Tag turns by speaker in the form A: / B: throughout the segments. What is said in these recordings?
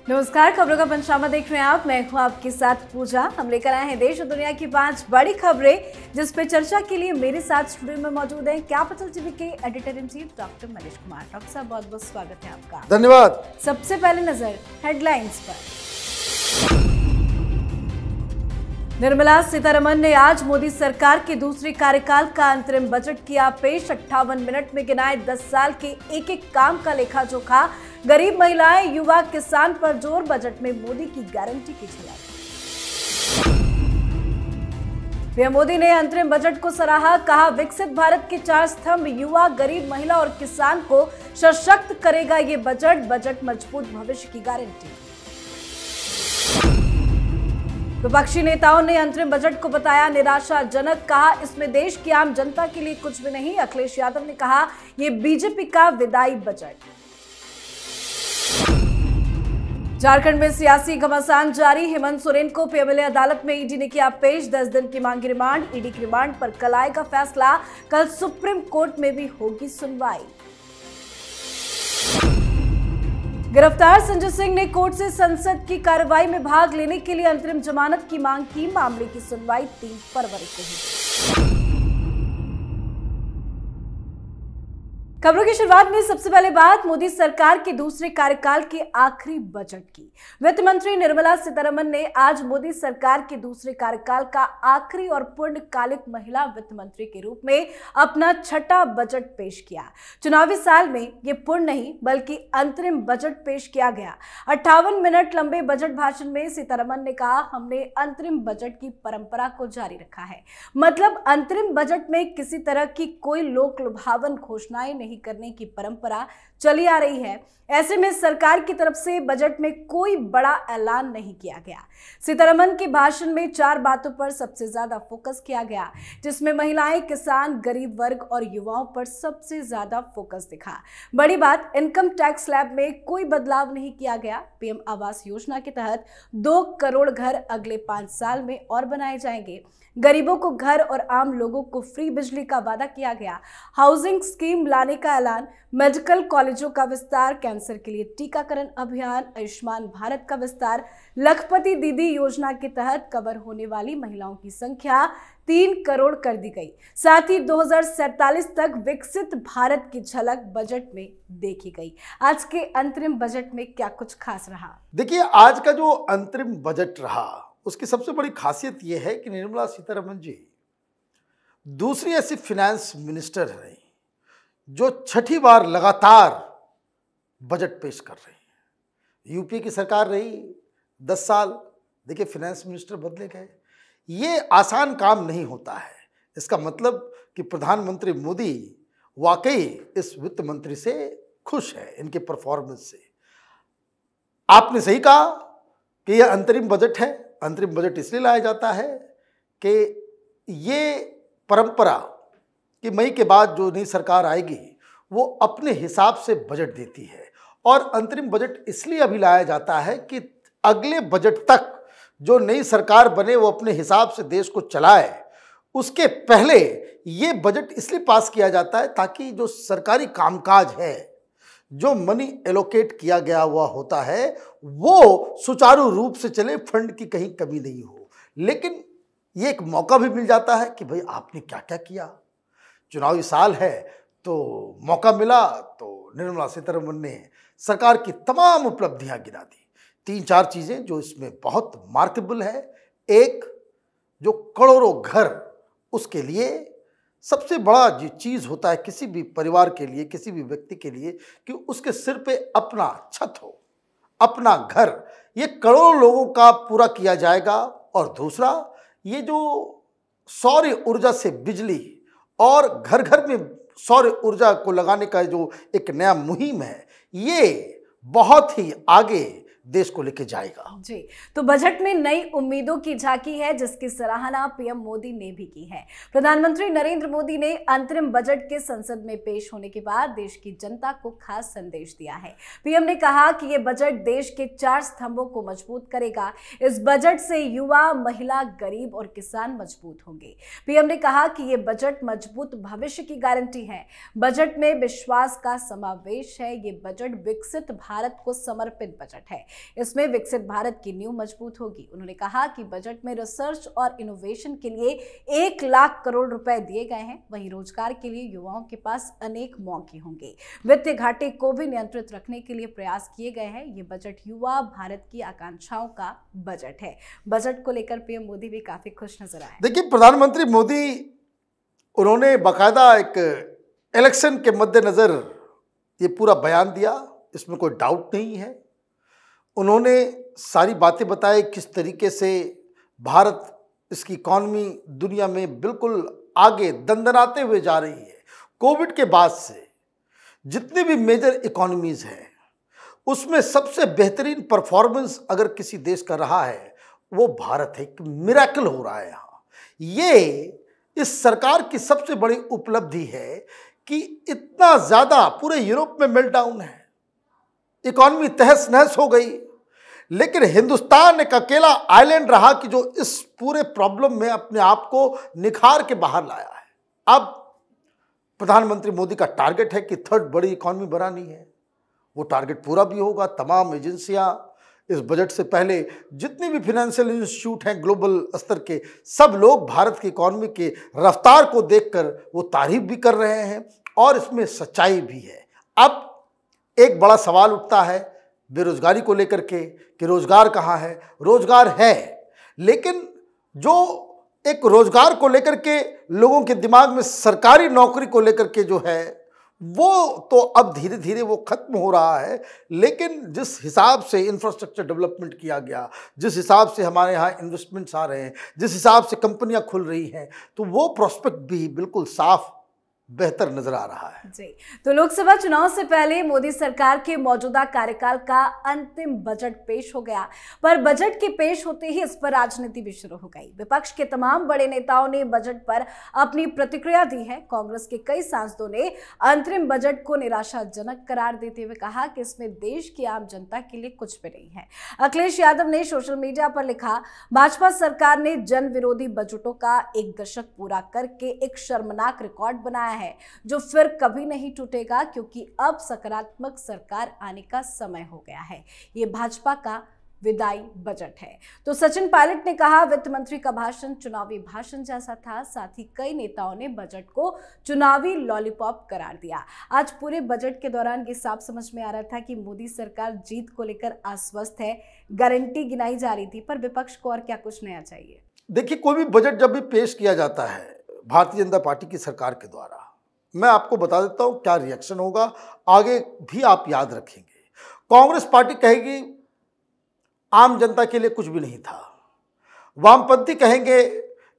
A: नमस्कार, खबरों का पंचनामा देख रहे हैं आप। मैं हूं आपके साथ पूजा। हम लेकर आए हैं देश और दुनिया की 5 बड़ी खबरें, जिस पे चर्चा के लिए मेरे साथ स्टूडियो में मौजूद हैं कैपिटल टीवी के editor in chief doctor Manish Kumar. Doctor साहब, बहुत बहुत स्वागत है आपका।
B: धन्यवाद।
A: सबसे पहले नजर हेडलाइंस पर। निर्मला सीतारमण ने आज मोदी सरकार के दूसरे कार्यकाल का अंतरिम बजट किया पेश। 58 मिनट में गिनाए 10 साल के एक एक काम का लेखा जोखा। गरीब महिलाएं, युवा, किसान पर जोर। बजट में मोदी की गारंटी की झलक। पीएम मोदी ने अंतरिम बजट को सराहा। कहा, विकसित भारत के 4 स्तंभ युवा, गरीब, महिला और किसान को सशक्त करेगा ये बजट। बजट मजबूत भविष्य की गारंटी। विपक्षी नेताओं ने अंतरिम बजट को बताया निराशाजनक। कहा, इसमें देश की आम जनता के लिए कुछ भी नहीं। अखिलेश यादव ने कहा, ये बीजेपी का विदाई बजट। झारखंड में सियासी घमासान जारी। हेमंत सोरेन को पीएमएलए अदालत में ईडी ने किया पेश। 10 दिन की मांगी रिमांड। ईडी की रिमांड पर कल आएगा फैसला। कल सुप्रीम कोर्ट में भी होगी सुनवाई। गिरफ्तार संजय सिंह ने कोर्ट से संसद की कार्रवाई में भाग लेने के लिए अंतरिम जमानत की मांग की। मामले की सुनवाई 3 फरवरी को होगी। खबरों की शुरुआत में सबसे पहले बात मोदी सरकार के दूसरे कार्यकाल के आखिरी बजट की। वित्त मंत्री निर्मला सीतारमण ने आज मोदी सरकार के दूसरे कार्यकाल का आखिरी और पूर्णकालिक महिला वित्त मंत्री के रूप में अपना छठा बजट पेश किया। चुनावी साल में ये पूर्ण नहीं बल्कि अंतरिम बजट पेश किया गया। 58 मिनट लंबे बजट भाषण में सीतारमण ने कहा, हमने अंतरिम बजट की परंपरा को जारी रखा है। मतलब अंतरिम बजट में किसी तरह की कोई लोक लुभावन घोषणाएं नहीं करने की परंपरा चली आ रही है। ऐसे में सरकार की तरफ से बजट में कोई बड़ा ऐलान नहीं किया गया। सीतारमण के भाषण में 4 बातों पर सबसे ज्यादा फोकस किया गया, जिसमें महिलाएं, किसान, गरीब वर्ग और युवाओं पर सबसे ज्यादा फोकस दिखा। बड़ी बात, इनकम टैक्स स्लैब में कोई बदलाव नहीं किया गया। पीएम आवास योजना के तहत 2 करोड़ घर अगले 5 साल में और बनाए जाएंगे। गरीबों को घर और आम लोगों को फ्री बिजली का वादा किया गया। हाउसिंग स्कीम लाने का ऐलान। मेडिकल कॉलेजों का विस्तार। कैंसर के लिए टीकाकरण अभियान। आयुष्मान भारत का विस्तार। लखपति दीदी योजना के तहत कवर होने वाली महिलाओं की संख्या 3 करोड़ कर दी गई। साथ ही 2047 तक विकसित भारत की झलक बजट में देखी गई। आज के अंतरिम बजट में क्या कुछ खास रहा?
B: देखिए, आज का जो अंतरिम बजट रहा उसकी सबसे बड़ी खासियत यह है कि निर्मला सीतारमण जी दूसरी ऐसी फाइनेंस मिनिस्टर रही जो छठी बार लगातार बजट पेश कर रही है। यूपीए की सरकार रही 10 साल। देखिए, फाइनेंस मिनिस्टर बदले गए। ये आसान काम नहीं होता है। इसका मतलब कि प्रधानमंत्री मोदी वाकई इस वित्त मंत्री से खुश है, इनके परफॉर्मेंस से। आपने सही कहा कि यह अंतरिम बजट है। अंतरिम बजट इसलिए लाया जाता है कि ये परंपरा कि मई के बाद जो नई सरकार आएगी वो अपने हिसाब से बजट देती है। और अंतरिम बजट इसलिए अभी लाया जाता है कि अगले बजट तक जो नई सरकार बने वो अपने हिसाब से देश को चलाए। उसके पहले ये बजट इसलिए पास किया जाता है ताकि जो सरकारी कामकाज है, जो मनी एलोकेट किया गया हुआ होता है, वो सुचारू रूप से चले, फंड की कहीं कमी नहीं हो। लेकिन ये एक मौका भी मिल जाता है कि भाई आपने क्या क्या किया। चुनावी साल है तो मौका मिला तो निर्मला सीतारमण ने सरकार की तमाम उपलब्धियां गिना दी। 3-4 चीजें जो इसमें बहुत मार्केबल है। एक, जो करोड़ों घर, उसके लिए सबसे बड़ा जो चीज़ होता है किसी भी परिवार के लिए, किसी भी व्यक्ति के लिए, कि उसके सिर पे अपना छत हो, अपना घर। ये करोड़ों लोगों का पूरा किया जाएगा। और दूसरा, ये जो सौर ऊर्जा से बिजली और घर घर में सौर ऊर्जा को लगाने का जो एक नया मुहिम है, ये बहुत ही आगे देश को लेके जाएगा।
A: जी, तो बजट में नई उम्मीदों की झांकी है, जिसकी सराहना पीएम मोदी ने भी की है। प्रधानमंत्री नरेंद्र मोदी ने अंतरिम बजट के संसद में पेश होने के बाद देश की जनता को खास संदेश दिया है। पीएम ने कहा कि यह बजट देश के 4 स्तंभों को मजबूत करेगा। इस बजट से युवा, महिला, गरीब और किसान मजबूत होंगे। पीएम ने कहा कि यह बजट मजबूत भविष्य की गारंटी है। बजट में विश्वास का समावेश है। ये बजट विकसित भारत को समर्पित बजट है। इसमें विकसित भारत की नींव मजबूत होगी। उन्होंने कहा कि बजट में रिसर्च और इनोवेशन के लिए 1 लाख करोड़ रुपए दिए गए हैं। वहीं रोजगार के लिए युवाओं के पास अनेक मौके होंगे। वित्तीय घाटे को भी नियंत्रित रखने के लिए प्रयास किए गए हैं। ये बजट युवा भारत की आकांक्षाओं का बजट है। बजट को लेकर पीएम मोदी भी काफी खुश नजर आए।
B: देखिए, प्रधानमंत्री मोदी उन्होंने बाकायदा एक इलेक्शन के मद्देनजर ये पूरा बयान दिया, इसमें कोई डाउट नहीं है। उन्होंने सारी बातें बताई किस तरीके से भारत, इसकी इकॉनमी दुनिया में बिल्कुल आगे दंदनाते हुए जा रही है। कोविड के बाद से जितनी भी मेजर इकॉनमीज हैं उसमें सबसे बेहतरीन परफॉर्मेंस अगर किसी देश का रहा है वो भारत है। एक मिरेकल हो रहा है यहाँ। ये इस सरकार की सबसे बड़ी उपलब्धि है कि इतना ज़्यादा पूरे यूरोप में मेल्टडाउन है, इकॉनमी तहस नहस हो गई, लेकिन हिंदुस्तान एक अकेला आइलैंड रहा कि जो इस पूरे प्रॉब्लम में अपने आप को निखार के बाहर लाया है। अब प्रधानमंत्री मोदी का टारगेट है कि 3rd बड़ी इकॉनमी बनानी है। वो टारगेट पूरा भी होगा। तमाम एजेंसियां इस बजट से पहले, जितने भी फाइनेंशियल इंस्टीट्यूट हैं ग्लोबल स्तर के, सब लोग भारत की इकॉनमी के रफ्तार को देखकर वो तारीफ भी कर रहे हैं और इसमें सच्चाई भी है। अब एक बड़ा सवाल उठता है बेरोजगारी को लेकर के कि रोजगार कहाँ है। रोजगार है, लेकिन जो एक रोजगार को लेकर के लोगों के दिमाग में सरकारी नौकरी को लेकर के जो है वो तो अब धीरे धीरे वो खत्म हो रहा है। लेकिन जिस हिसाब से इंफ्रास्ट्रक्चर डेवलपमेंट किया गया, जिस हिसाब से हमारे यहाँ इन्वेस्टमेंट्स आ रहे हैं, जिस हिसाब से कंपनियां खुल रही हैं, तो वो प्रोस्पेक्ट भी बिल्कुल साफ बेहतर नजर आ रहा है।
A: जी, तो लोकसभा चुनाव से पहले मोदी सरकार के मौजूदा कार्यकाल का अंतिम बजट पेश हो गया, पर बजट के पेश होते ही इस पर राजनीति भी शुरू हो गई। विपक्ष के तमाम बड़े नेताओं ने बजट पर अपनी प्रतिक्रिया दी है। कांग्रेस के कई सांसदों ने अंतरिम बजट को निराशाजनक करार देते हुए कहा कि इसमें देश की आम जनता के लिए कुछ भी नहीं है। अखिलेश यादव ने सोशल मीडिया पर लिखा, भाजपा सरकार ने जन विरोधी बजटों का 1 दशक पूरा करके एक शर्मनाक रिकॉर्ड बनाया है जो फिर कभी नहीं टूटेगा, क्योंकि अब सकारात्मक सरकार आने का समय हो गया है। ये भाजपा का विदाई बजट है। तो सचिन पायलट ने कहा, वित्त मंत्री का भाषण चुनावी भाषण जैसा था। साथ ही कई नेताओं ने बजट को चुनावी लॉलीपॉप करार दिया। आज पूरे बजट के दौरान ये साफ समझ में आ रहा था कि मोदी सरकार जीत को लेकर आश्वस्त है। गारंटी गिनाई जा रही थी, पर विपक्ष को और क्या कुछ नया चाहिए।
B: देखिए, कोई भी बजट जब भी पेश किया जाता है भारतीय जनता पार्टी की सरकार के द्वारा, मैं आपको बता देता हूं क्या रिएक्शन होगा, आगे भी आप याद रखेंगे। कांग्रेस पार्टी कहेगी आम जनता के लिए कुछ भी नहीं था। वामपंथी कहेंगे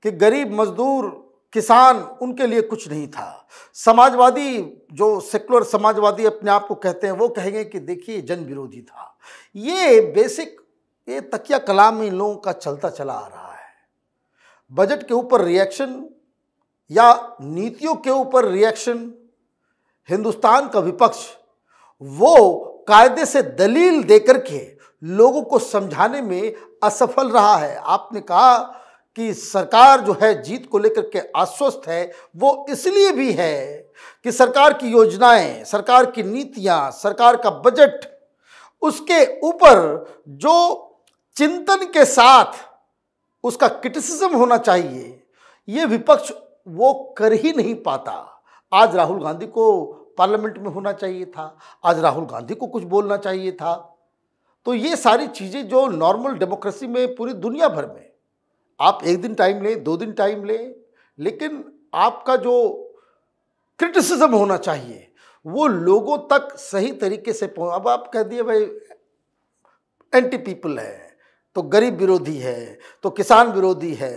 B: कि गरीब मजदूर किसान उनके लिए कुछ नहीं था। समाजवादी, जो सेकुलर समाजवादी अपने आप को कहते हैं, वो कहेंगे कि देखिए जन विरोधी था। ये बेसिक ये तकिया कलाम इन लोगों का चलता चला आ रहा है। बजट के ऊपर रिएक्शन या नीतियों के ऊपर रिएक्शन, हिंदुस्तान का विपक्ष वो कायदे से दलील देकर के लोगों को समझाने में असफल रहा है। आपने कहा कि सरकार जो है जीत को लेकर के आश्वस्त है, वो इसलिए भी है कि सरकार की योजनाएं, सरकार की नीतियां, सरकार का बजट, उसके ऊपर जो चिंतन के साथ उसका क्रिटिसिज्म होना चाहिए, ये विपक्ष वो कर ही नहीं पाता। आज राहुल गांधी को पार्लियामेंट में होना चाहिए था, आज राहुल गांधी को कुछ बोलना चाहिए था। तो ये सारी चीज़ें जो नॉर्मल डेमोक्रेसी में पूरी दुनिया भर में आप 1 दिन टाइम लें, 2 दिन टाइम लें, लेकिन आपका जो क्रिटिसिज्म होना चाहिए वो लोगों तक सही तरीके से अब आप कह दिए भाई एंटी पीपल है, तो गरीब विरोधी है, तो किसान विरोधी है,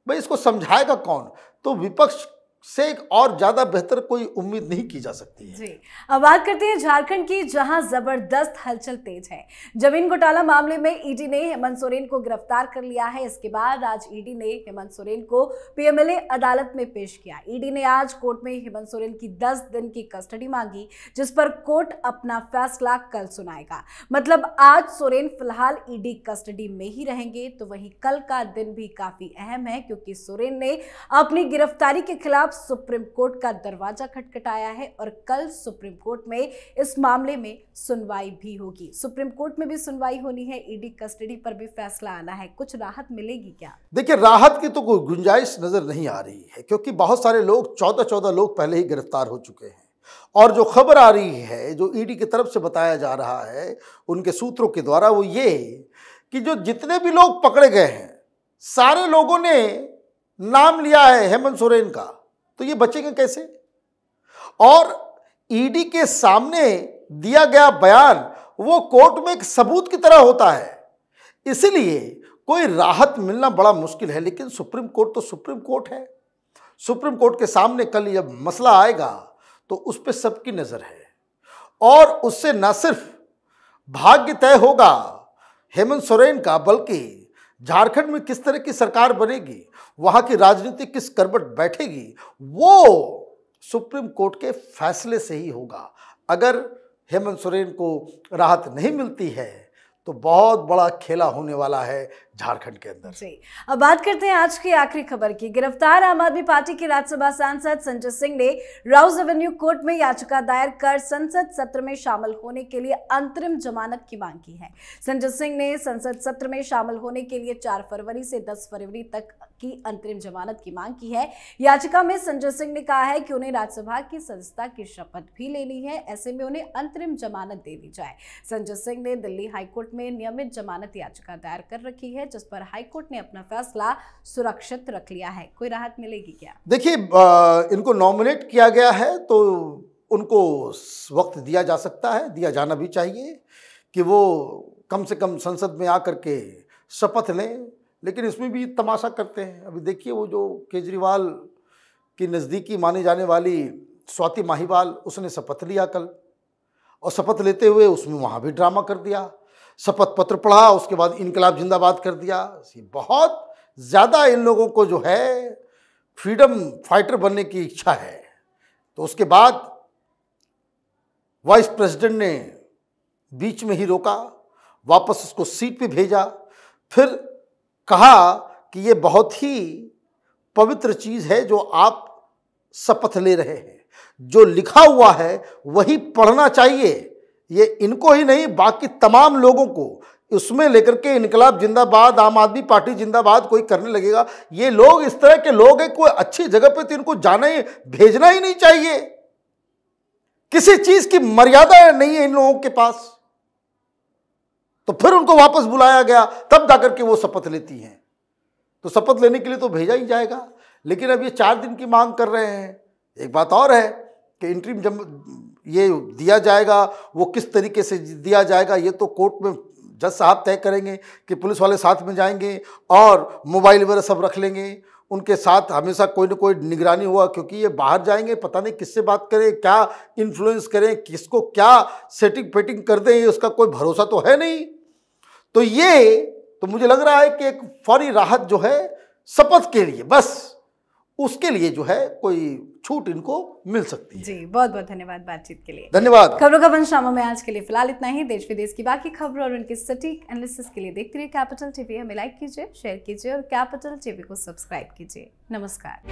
B: भाई इसको समझाएगा कौन। तो विपक्ष से एक और ज्यादा बेहतर कोई उम्मीद नहीं की जा सकती है।
A: जी, अब बात करते हैं झारखंड की, जहां जबरदस्त हलचल तेज है। जमीन घोटाला मामले में ईडी ने हेमंत सोरेन को गिरफ्तार कर लिया है। इसके बाद आज ईडी ने हेमंत सोरेन को पीएमएलए अदालत में पेश किया। ईडी ने आज कोर्ट में हेमंत सोरेन की 10 दिन की कस्टडी मांगी, जिस पर कोर्ट अपना फैसला कल सुनाएगा। मतलब आज सोरेन फिलहाल ईडी कस्टडी में ही रहेंगे। तो वहीं कल का दिन भी काफी अहम है, क्योंकि सोरेन ने अपनी गिरफ्तारी के खिलाफ वक्त सुप्रीम कोर्ट का दरवाजा खटखटाया है और कल सुप्रीम कोर्ट में इस मामले में सुनवाई भी होगी। सुप्रीम कोर्ट में भी सुनवाई होनी है, ईडी कस्टडी पर भी फैसला आना है। कुछ राहत मिलेगी क्या?
B: देखिए, राहत की तो कोई गुंजाइश नजर नहीं आ रही है, क्योंकि बहुत सारे लोग 14 लोग पहले ही गिरफ्तार हो चुके हैं। और जो खबर आ रही है, जो ईडी की तरफ से बताया जा रहा है उनके सूत्रों के द्वारा, वो ये कि जो जितने भी लोग पकड़े गए हैं सारे लोगों ने नाम लिया है हेमंत सोरेन का, तो ये बचेंगे कैसे? और ईडी के सामने दिया गया बयान वो कोर्ट में एक सबूत की तरह होता है, इसलिए कोई राहत मिलना बड़ा मुश्किल है। लेकिन सुप्रीम कोर्ट तो सुप्रीम कोर्ट है। सुप्रीम कोर्ट के सामने कल जब मसला आएगा तो उस पर सबकी नजर है, और उससे न सिर्फ भाग्य तय होगा हेमंत सोरेन का, बल्कि झारखंड में किस तरह की सरकार बनेगी, वहां की राजनीति किस करवट बैठेगी, वो सुप्रीम कोर्ट के फैसले से ही होगा। अगर हेमंत सोरेन को राहत नहीं मिलती है तो बहुत बड़ा खेला होने वाला है झारखंड के अंदर।
A: जी, अब बात करते हैं आज की आखिरी खबर की। गिरफ्तार आम आदमी पार्टी के राज्यसभा सांसद संजय सिंह ने राउज एवेन्यू कोर्ट में याचिका दायर कर संसद सत्र में शामिल होने के लिए अंतरिम जमानत की मांग की है। संजय सिंह ने संसद सत्र में शामिल होने के लिए 4 फरवरी से 10 फरवरी तक की अंतरिम जमानत की मांग की है। याचिका में संजय सिंह ने कहा है कि उन्हें राज्यसभा की सदस्यता की शपथ भी लेनी है, ऐसे में उन्हें अंतरिम जमानत दे दी जाए। संजय सिंह ने दिल्ली हाईकोर्ट में नियमित जमानत याचिका दायर कर रखी है, जिस पर हाईकोर्ट ने अपना फैसला सुरक्षित रख लिया है। कोई राहत मिलेगी क्या?
B: देखिए, इनको नॉमिनेट किया गया है तो उनको वक्त दिया जा सकता है, दिया जाना भी चाहिए कि वो कम से कम संसद में आकर के शपथ लें। लेकिन इसमें भी तमाशा करते हैं। अभी देखिए, वो जो केजरीवाल की नज़दीकी मानी जाने वाली स्वाति माहीवाल, उसने शपथ लिया कल, और शपथ लेते हुए उसमें वहाँ भी ड्रामा कर दिया। शपथ पत्र पढ़ा, उसके बाद इनकलाब जिंदाबाद कर दिया। बहुत ज़्यादा इन लोगों को जो है फ्रीडम फाइटर बनने की इच्छा है। तो उसके बाद वाइस प्रेसिडेंट ने बीच में ही रोका, वापस उसको सीट पे भेजा, फिर कहा कि ये बहुत ही पवित्र चीज़ है जो आप शपथ ले रहे हैं, जो लिखा हुआ है वही पढ़ना चाहिए। ये इनको ही नहीं, बाकी तमाम लोगों को उसमें लेकर के इनकलाब जिंदाबाद, आम आदमी पार्टी जिंदाबाद कोई करने लगेगा। ये लोग इस तरह के लोग हैं, कोई अच्छी जगह पे तो इनको जाना ही भेजना ही नहीं चाहिए। किसी चीज की मर्यादा नहीं है इन लोगों के पास। तो फिर उनको वापस बुलाया गया, तब जाकर के वो शपथ लेती हैं। तो शपथ लेने के लिए तो भेजा ही जाएगा, लेकिन अब ये 4 दिन की मांग कर रहे हैं। एक बात और है कि इंटरिम जब ये दिया जाएगा, वो किस तरीके से दिया जाएगा ये तो कोर्ट में जज साहब तय करेंगे कि पुलिस वाले साथ में जाएंगे और मोबाइल वगैरह सब रख लेंगे। उनके साथ हमेशा कोई ना कोई निगरानी हुआ, क्योंकि ये बाहर जाएंगे, पता नहीं किससे बात करें, क्या इन्फ्लुएंस करें, किसको क्या सेटिंग पेटिंग कर दें, उसका कोई भरोसा तो है नहीं। तो ये तो मुझे लग रहा है कि एक फौरी राहत जो है शपथ के लिए, बस उसके लिए जो है कोई छूट इनको मिल सकती है।
A: जी, बहुत बहुत धन्यवाद बातचीत के लिए।
B: धन्यवाद।
A: खबरों का पंचनामा में आज के लिए फिलहाल इतना ही। देश विदेश की बाकी खबरों और उनकी सटीक एनालिसिस के लिए देखते रहिए कैपिटल टीवी। हमें लाइक कीजिए, शेयर कीजिए और कैपिटल टीवी को सब्सक्राइब कीजिए। नमस्कार।